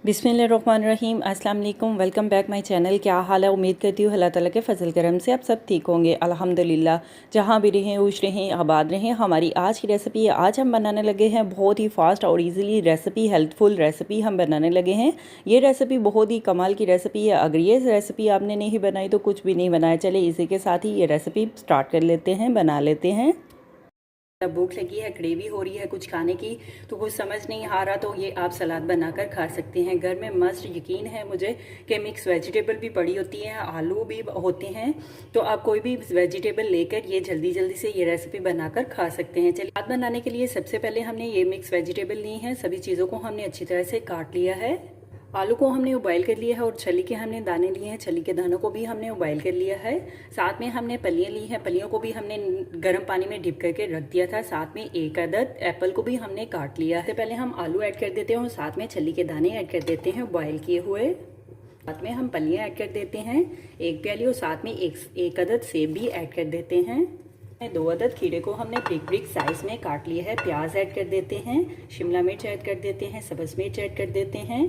बिस्मिल्लाहिर्रहमानिर्रहीम। अस्सलाम वालेकुम। Welcome back my channel. क्या हाल है? उम्मीद करती हूँ अल्लाह ताला के फजल करम से आप सब ठीक होंगे। अल्हम्दुलिल्लाह। जहाँ भी रहें खुश रहें आबाद रहें। हमारी आज की रेसिपी आज हम बनाने लगे हैं बहुत ही फास्ट और इजीली रेसिपी, हेल्थफुल रेसिपी हम बनाने लगे हैं। ये रेसिपी बहुत ही कमाल की रेसिपी है। अगर ये रेसिपी आपने नहीं बनाई तो कुछ भी नहीं बनाया। चले इसी के साथ ही ये रेसिपी स्टार्ट कर लेते हैं, बना लेते हैं। भूख लगी है, क्रेवी हो रही है कुछ खाने की, तो कुछ समझ नहीं आ रहा तो ये आप सलाद बनाकर खा सकते हैं। घर में मस्त यकीन है मुझे कि मिक्स वेजिटेबल भी पड़ी होती हैं, आलू भी होते हैं, तो आप कोई भी वेजिटेबल लेकर ये जल्दी जल्दी से ये रेसिपी बनाकर खा सकते हैं। चलिए, सलाद बनाने के लिए सबसे पहले हमने ये मिक्स वेजिटेबल ली हैं। सभी चीज़ों को हमने अच्छी तरह से काट लिया है। आलू को हमने उबाइल कर लिया है और छली के हमने दाने लिए हैं। छली के दानों को भी हमने उबाइल कर लिया है। साथ में हमने फलियाँ ली हैं। फलियों को भी हमने गर्म पानी में डिप करके रख दिया था। साथ में एक अदद एप्पल को भी हमने काट लिया है। पहले हम आलू ऐड कर देते हैं और साथ में छली के दाने ऐड कर देते हैं बॉयल किए हुए। साथ में हम फलियाँ ऐड कर देते हैं एक प्याली, और साथ में एक अदद सेब भी ऐड कर देते हैं। 2 अदद खीरे को हमने ब्रिक साइज में काट लिया है। प्याज ऐड कर देते हैं, शिमला मिर्च ऐड कर देते हैं, सब्ज़ मिर्च ऐड कर देते हैं,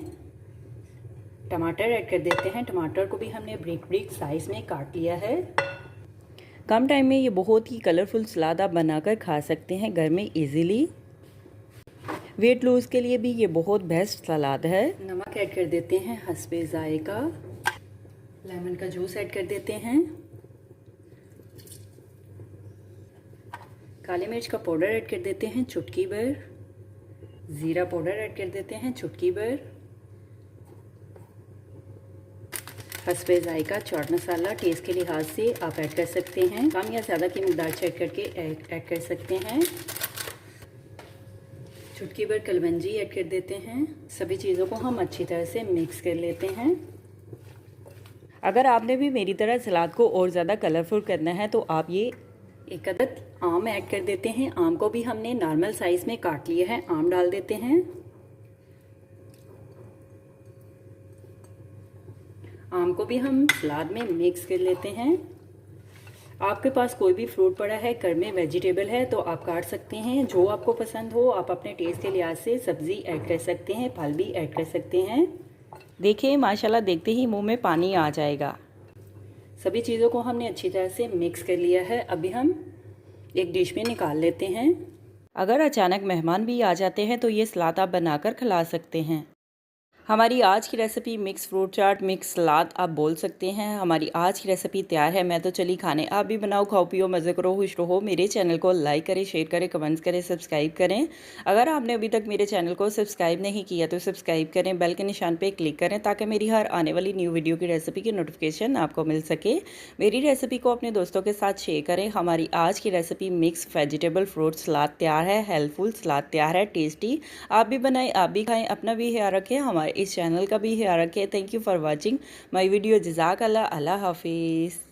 टमाटर ऐड कर देते हैं। टमाटर को भी हमने ब्रिक साइज में काट लिया है। कम टाइम में ये बहुत ही कलरफुल सलाद आप बनाकर खा सकते हैं घर में इजीली। वेट लूज़ के लिए भी ये बहुत बेस्ट सलाद है। नमक ऐड कर देते हैं हस्बे जायका। लेमन का जूस ऐड कर देते हैं। काली मिर्च का पाउडर ऐड कर देते हैं चुटकी भर। ज़ीरा पाउडर ऐड कर देते हैं चुटकी भर। हस्बे जायका चाट मसाला टेस्ट के लिहाज से आप ऐड कर सकते हैं, कम या ज़्यादा की मकदार चेक करके ऐड कर सकते हैं। चुटकी भर कलवंजी ऐड कर देते हैं। सभी चीज़ों को हम अच्छी तरह से मिक्स कर लेते हैं। अगर आपने भी मेरी तरह सलाद को और ज़्यादा कलरफुल करना है तो आप ये एक अदद आम ऐड कर देते हैं। आम को भी हमने नॉर्मल साइज़ में काट लिया है। आम डाल देते हैं। आम को भी हम सलाद में मिक्स कर लेते हैं। आपके पास कोई भी फ्रूट पड़ा है, घर में वेजिटेबल है, तो आप काट सकते हैं। जो आपको पसंद हो आप अपने टेस्ट के लिहाज से सब्ज़ी ऐड कर सकते हैं, फल भी ऐड कर सकते हैं। देखिए माशाल्लाह, देखते ही मुंह में पानी आ जाएगा। सभी चीज़ों को हमने अच्छी तरह से मिक्स कर लिया है। अभी हम एक डिश में निकाल लेते हैं। अगर अचानक मेहमान भी आ जाते हैं तो ये सलाद आप बनाकर खिला सकते हैं। हमारी आज की रेसिपी मिक्स फ्रूट चाट, मिक्स सलाद आप बोल सकते हैं, हमारी आज की रेसिपी तैयार है। मैं तो चली खाने, आप भी बनाओ, खाओ पियो, मज़े करो, खुश रहो। मेरे चैनल को लाइक करें, शेयर करें, कमेंट्स करें, सब्सक्राइब करें। अगर आपने अभी तक मेरे चैनल को सब्सक्राइब नहीं किया तो सब्सक्राइब करें, बेल के निशान पर क्लिक करें ताकि मेरी हर आने वाली न्यू वीडियो की रेसिपी की नोटिफिकेशन आपको मिल सके। मेरी रेसिपी को अपने दोस्तों के साथ शेयर करें। हमारी आज की recipe mix vegetable fruit salad तैयार है, हेल्पफुल सलाद तैयार है, टेस्टी। आप भी बनाएं, आप भी खाएं, अपना भी ख्याल रखें, हमारे इस चैनल का भी ख्याल रखें। Thank you for watching my video. जज़ाकल्लाह। अल्लाह हाफिज़।